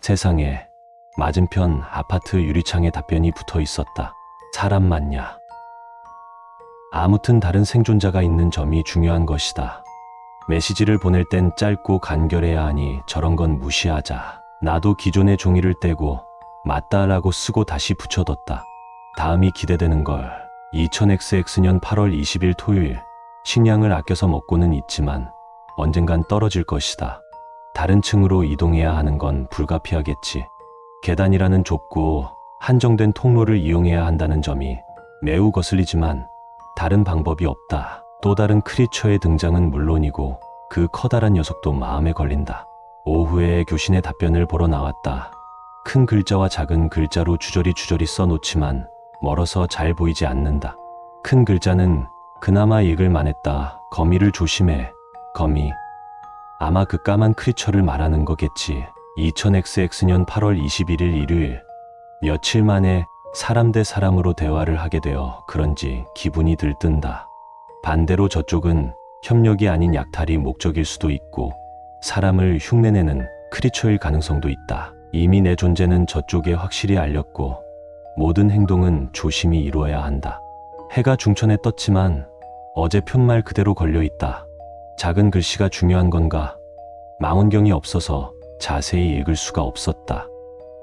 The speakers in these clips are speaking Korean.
세상에, 맞은편 아파트 유리창에 답변이 붙어 있었다. 사람 맞냐? 아무튼 다른 생존자가 있는 점이 중요한 것이다. 메시지를 보낼 땐 짧고 간결해야 하니 저런 건 무시하자. 나도 기존의 종이를 떼고 맞다라고 쓰고 다시 붙여뒀다. 다음이 기대되는 걸. 2000XX년 8월 20일 토요일. 식량을 아껴서 먹고는 있지만 언젠간 떨어질 것이다. 다른 층으로 이동해야 하는 건 불가피하겠지. 계단이라는 좁고 한정된 통로를 이용해야 한다는 점이 매우 거슬리지만 다른 방법이 없다. 또 다른 크리처의 등장은 물론이고 그 커다란 녀석도 마음에 걸린다. 오후에 교신의 답변을 보러 나왔다. 큰 글자와 작은 글자로 주저리 써놓지만 멀어서 잘 보이지 않는다. 큰 글자는 그나마 읽을 만했다. 거미를 조심해. 거미. 아마 그 까만 크리처를 말하는 거겠지. 2000XX년 8월 21일 일요일. 며칠 만에 사람 대 사람으로 대화를 하게 되어 그런지 기분이 들뜬다. 반대로 저쪽은 협력이 아닌 약탈이 목적일 수도 있고 사람을 흉내내는 크리처일 가능성도 있다. 이미 내 존재는 저쪽에 확실히 알렸고 모든 행동은 조심히 이루어야 한다. 해가 중천에 떴지만 어제 푯말 그대로 걸려있다. 작은 글씨가 중요한 건가? 망원경이 없어서 자세히 읽을 수가 없었다.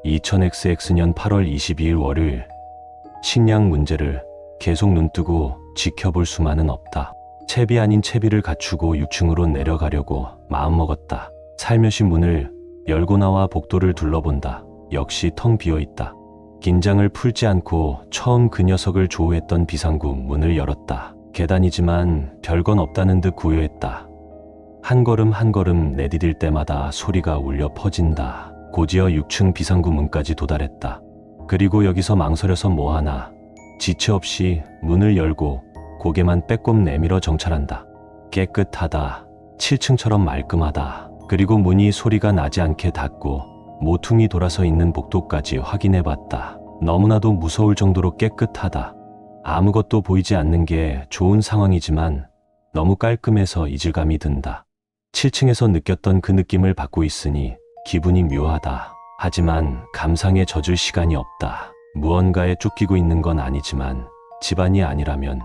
2000XX년 8월 22일 월요일. 식량 문제를 계속 눈뜨고 지켜볼 수만은 없다. 채비 아닌 채비를 갖추고 6층으로 내려가려고 마음먹었다. 살며시 문을 열고 나와 복도를 둘러본다. 역시 텅 비어있다. 긴장을 풀지 않고 처음 그 녀석을 조우했던 비상구 문을 열었다. 계단이지만 별건 없다는 듯 고요했다. 한 걸음 한 걸음 내디딜 때마다 소리가 울려 퍼진다. 곧이어 6층 비상구 문까지 도달했다. 그리고 여기서 망설여서 뭐하나. 지체 없이 문을 열고 고개만 빼꼼 내밀어 정찰한다. 깨끗하다. 7층처럼 말끔하다. 그리고 문이 소리가 나지 않게 닫고 모퉁이 돌아서 있는 복도까지 확인해봤다. 너무나도 무서울 정도로 깨끗하다. 아무것도 보이지 않는 게 좋은 상황이지만 너무 깔끔해서 이질감이 든다. 7층에서 느꼈던 그 느낌을 받고 있으니 기분이 묘하다. 하지만 감상에 젖을 시간이 없다. 무언가에 쫓기고 있는 건 아니지만 집안이 아니라면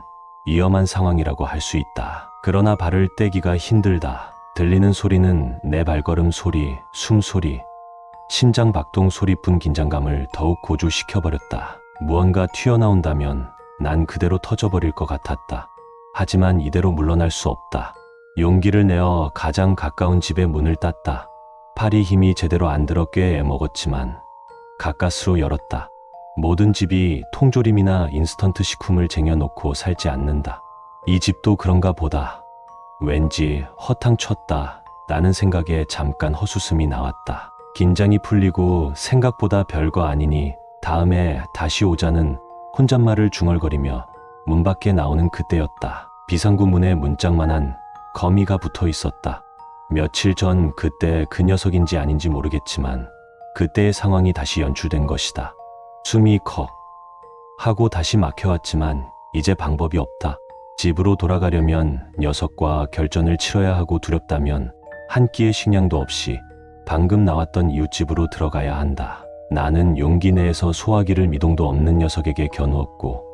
위험한 상황이라고 할 수 있다. 그러나 발을 떼기가 힘들다. 들리는 소리는 내 발걸음 소리, 숨소리, 심장 박동 소리뿐 긴장감을 더욱 고조시켜버렸다. 무언가 튀어나온다면 난 그대로 터져버릴 것 같았다. 하지만 이대로 물러날 수 없다. 용기를 내어 가장 가까운 집의 문을 땄다. 팔이 힘이 제대로 안 들어 꽤 애먹었지만 가까스로 열었다. 모든 집이 통조림이나 인스턴트 식품을 쟁여놓고 살지 않는다. 이 집도 그런가 보다. 왠지 허탕쳤다. 라는 생각에 잠깐 헛웃음이 나왔다. 긴장이 풀리고 생각보다 별거 아니니 다음에 다시 오자는 혼잣말을 중얼거리며 문 밖에 나오는 그때였다. 비상구 문에 문짝만한 거미가 붙어 있었다. 며칠 전 그때 그 녀석인지 아닌지 모르겠지만 그때의 상황이 다시 연출된 것이다. 숨이 컥 하고 다시 막혀왔지만 이제 방법이 없다. 집으로 돌아가려면 녀석과 결전을 치러야 하고 두렵다면 한 끼의 식량도 없이 방금 나왔던 이웃집으로 들어가야 한다. 나는 용기 내에서 소화기를 미동도 없는 녀석에게 겨누었고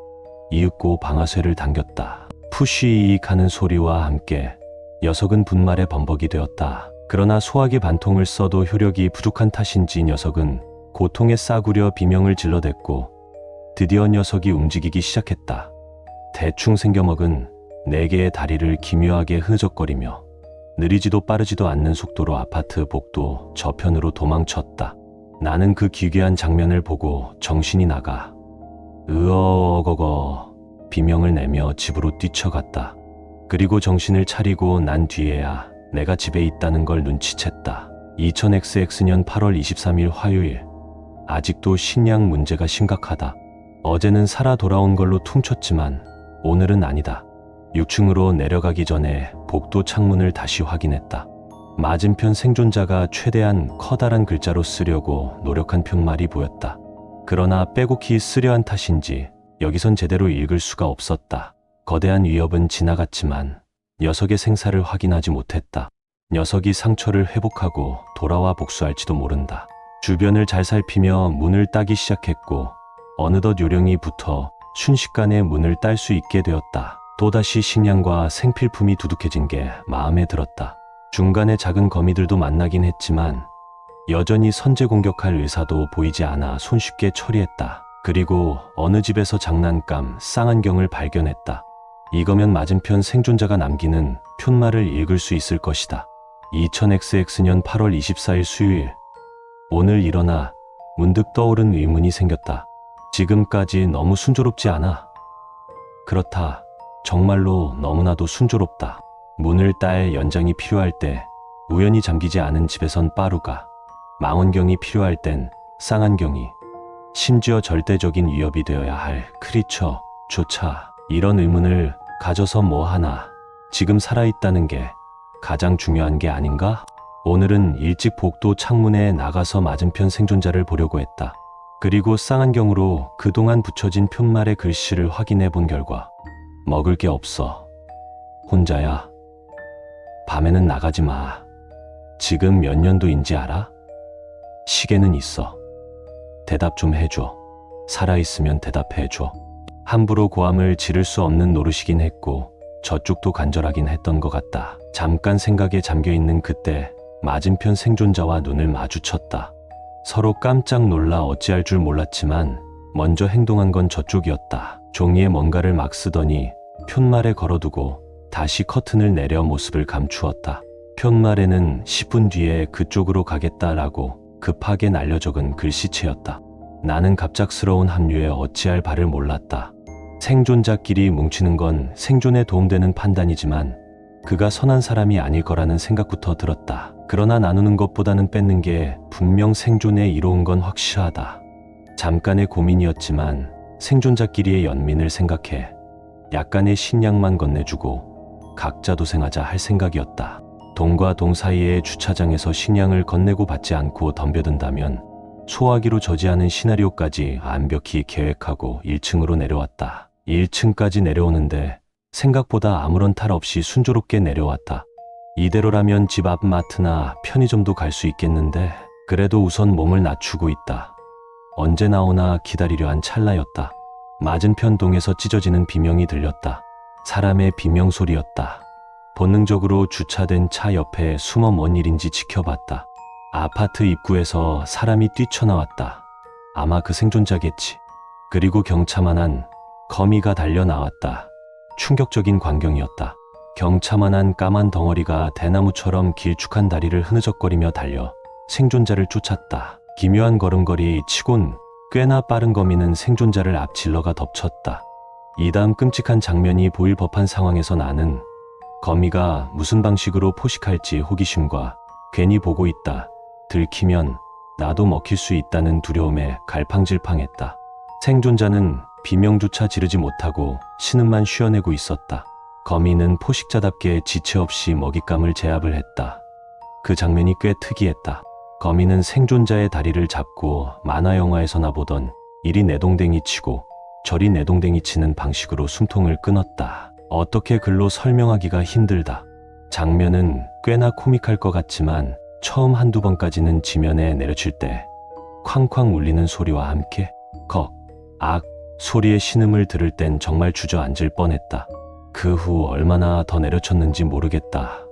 이윽고 방아쇠를 당겼다. 푸쉬익 하는 소리와 함께 녀석은 분말에 범벅이 되었다. 그러나 소화기 반통을 써도 효력이 부족한 탓인지 녀석은 고통에 싸구려 비명을 질러댔고 드디어 녀석이 움직이기 시작했다. 대충 생겨먹은 4개의 다리를 기묘하게 흐느적거리며 느리지도 빠르지도 않는 속도로 아파트 복도 저편으로 도망쳤다. 나는 그 기괴한 장면을 보고 정신이 나가 으어거거 비명을 내며 집으로 뛰쳐갔다. 그리고 정신을 차리고 난 뒤에야 내가 집에 있다는 걸 눈치챘다. 2000XX년 8월 23일 화요일. 아직도 식량 문제가 심각하다. 어제는 살아 돌아온 걸로 퉁쳤지만 오늘은 아니다. 6층으로 내려가기 전에 복도 창문을 다시 확인했다. 맞은편 생존자가 최대한 커다란 글자로 쓰려고 노력한 푯말이 보였다. 그러나 빼곡히 쓰려한 탓인지 여기선 제대로 읽을 수가 없었다. 거대한 위협은 지나갔지만 녀석의 생사를 확인하지 못했다. 녀석이 상처를 회복하고 돌아와 복수할지도 모른다. 주변을 잘 살피며 문을 따기 시작했고 어느덧 요령이 붙어 순식간에 문을 딸 수 있게 되었다. 또다시 식량과 생필품이 두둑해진 게 마음에 들었다. 중간에 작은 거미들도 만나긴 했지만 여전히 선제 공격할 의사도 보이지 않아 손쉽게 처리했다. 그리고 어느 집에서 장난감 쌍안경을 발견했다. 이거면 맞은편 생존자가 남기는 푯말을 읽을 수 있을 것이다. 2000XX년 8월 24일 수요일. 오늘 일어나 문득 떠오른 의문이 생겼다. 지금까지 너무 순조롭지 않아? 그렇다. 정말로 너무나도 순조롭다. 문을 딸 연장이 필요할 때 우연히 잠기지 않은 집에선 빠루가, 망원경이 필요할 땐 쌍안경이, 심지어 절대적인 위협이 되어야 할 크리처조차 이런 의문을 가져서 뭐하나. 지금 살아있다는 게 가장 중요한 게 아닌가? 오늘은 일찍 복도 창문에 나가서 맞은편 생존자를 보려고 했다. 그리고 쌍안경으로 그동안 붙여진 푯말의 글씨를 확인해 본 결과 먹을 게 없어. 혼자야. 밤에는 나가지 마. 지금 몇 년도인지 알아? 시계는 있어. 대답 좀 해줘. 살아있으면 대답해줘. 함부로 고함을 지를 수 없는 노릇이긴 했고 저쪽도 간절하긴 했던 것 같다. 잠깐 생각에 잠겨있는 그때 맞은편 생존자와 눈을 마주쳤다. 서로 깜짝 놀라 어찌할 줄 몰랐지만 먼저 행동한 건 저쪽이었다. 종이에 뭔가를 막 쓰더니 푯말에 걸어두고 다시 커튼을 내려 모습을 감추었다. 푯말에는 10분 뒤에 그쪽으로 가겠다라고 급하게 날려 적은 글씨체였다. 나는 갑작스러운 합류에 어찌할 바를 몰랐다. 생존자끼리 뭉치는 건 생존에 도움되는 판단이지만 그가 선한 사람이 아닐 거라는 생각부터 들었다. 그러나 나누는 것보다는 뺏는 게 분명 생존에 이로운 건 확실하다. 잠깐의 고민이었지만 생존자끼리의 연민을 생각해 약간의 식량만 건네주고 각자 도생하자 할 생각이었다. 동과 동 사이의 주차장에서 식량을 건네고 받지 않고 덤벼든다면 소화기로 저지하는 시나리오까지 완벽히 계획하고 1층으로 내려왔다. 1층까지 내려오는데 생각보다 아무런 탈 없이 순조롭게 내려왔다. 이대로라면 집 앞 마트나 편의점도 갈 수 있겠는데 그래도 우선 몸을 낮추고 있다. 언제 나오나 기다리려 한 찰나였다. 맞은편 동에서 찢어지는 비명이 들렸다. 사람의 비명 소리였다. 본능적으로 주차된 차 옆에 숨어 뭔 일인지 지켜봤다. 아파트 입구에서 사람이 뛰쳐나왔다. 아마 그 생존자겠지. 그리고 경차만한 거미가 달려나왔다. 충격적인 광경이었다. 경차만한 까만 덩어리가 대나무처럼 길쭉한 다리를 흐느적거리며 달려 생존자를 쫓았다. 기묘한 걸음걸이 치곤 꽤나 빠른 거미는 생존자를 앞질러가 덮쳤다. 이 다음 끔찍한 장면이 보일 법한 상황에서 나는 거미가 무슨 방식으로 포식할지 호기심과 괜히 보고 있다. 들키면 나도 먹힐 수 있다는 두려움에 갈팡질팡했다. 생존자는 비명조차 지르지 못하고 신음만 쉬어내고 있었다. 거미는 포식자답게 지체 없이 먹잇감을 제압을 했다. 그 장면이 꽤 특이했다. 거미는 생존자의 다리를 잡고 만화 영화에서나 보던 이리 내동댕이 치고 저리 내동댕이 치는 방식으로 숨통을 끊었다. 어떻게 글로 설명하기가 힘들다. 장면은 꽤나 코믹할 것 같지만 처음 한두 번까지는 지면에 내려칠 때 쾅쾅 울리는 소리와 함께 컥, 악 소리의 신음을 들을 땐 정말 주저앉을 뻔했다. 그 후 얼마나 더 내려쳤는지 모르겠다.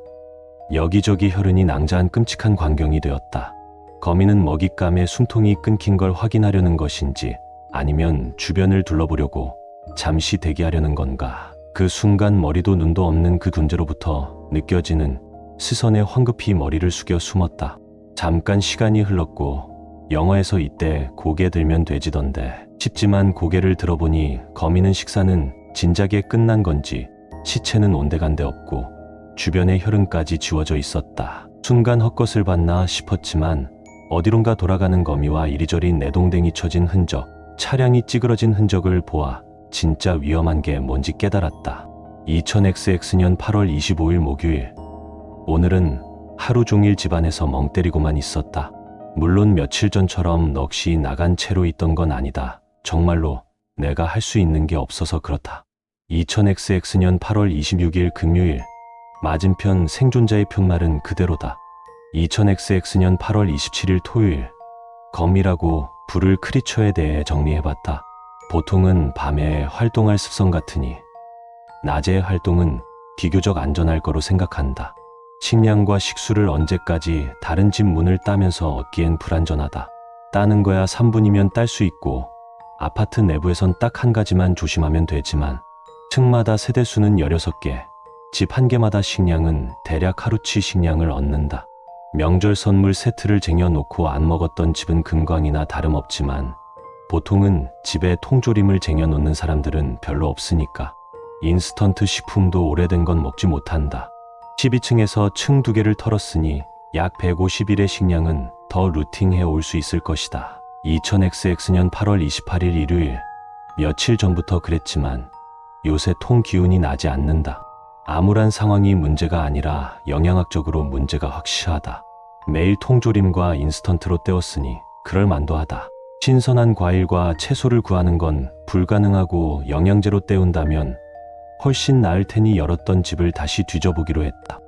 여기저기 혈흔이 낭자한 끔찍한 광경이 되었다. 거미는 먹잇감의 숨통이 끊긴 걸 확인하려는 것인지 아니면 주변을 둘러보려고 잠시 대기하려는 건가. 그 순간 머리도 눈도 없는 그 존재로부터 느껴지는 시선에 황급히 머리를 숙여 숨었다. 잠깐 시간이 흘렀고 영화에서 이때 고개 들면 돼지던데 싶지만 고개를 들어보니 거미는 식사는 진작에 끝난 건지 시체는 온데간데 없고 주변의 혈흔까지 지워져 있었다. 순간 헛것을 봤나 싶었지만 어디론가 돌아가는 거미와 이리저리 내동댕이 쳐진 흔적, 차량이 찌그러진 흔적을 보아 진짜 위험한 게 뭔지 깨달았다. 2000XX년 8월 25일 목요일. 오늘은 하루 종일 집안에서 멍 때리고만 있었다. 물론 며칠 전처럼 넋이 나간 채로 있던 건 아니다. 정말로 내가 할 수 있는 게 없어서 그렇다. 2000XX년 8월 26일 금요일. 맞은편 생존자의 푯말은 그대로다. 2000XX년 8월 27일 토요일. 검이라고 부를 크리처에 대해 정리해봤다. 보통은 밤에 활동할 습성 같으니 낮의 활동은 비교적 안전할 거로 생각한다. 식량과 식수를 언제까지 다른 집 문을 따면서 얻기엔 불안전하다. 따는 거야 3분이면 딸 수 있고 아파트 내부에선 딱 한 가지만 조심하면 되지만 층마다 세대수는 16개, 집 한 개마다 식량은 대략 하루치 식량을 얻는다. 명절 선물 세트를 쟁여놓고 안 먹었던 집은 금광이나 다름없지만 보통은 집에 통조림을 쟁여놓는 사람들은 별로 없으니까 인스턴트 식품도 오래된 건 먹지 못한다. 12층에서 층 2개를 털었으니 약 150일의 식량은 더 루팅해 올 수 있을 것이다. 2000XX년 8월 28일 일요일, 며칠 전부터 그랬지만 요새 통 기운이 나지 않는다. 암울한 상황이 문제가 아니라 영양학적으로 문제가 확실하다. 매일 통조림과 인스턴트로 때웠으니 그럴 만도 하다. 신선한 과일과 채소를 구하는 건 불가능하고 영양제로 때운다면 훨씬 나을 테니 열었던 집을 다시 뒤져보기로 했다.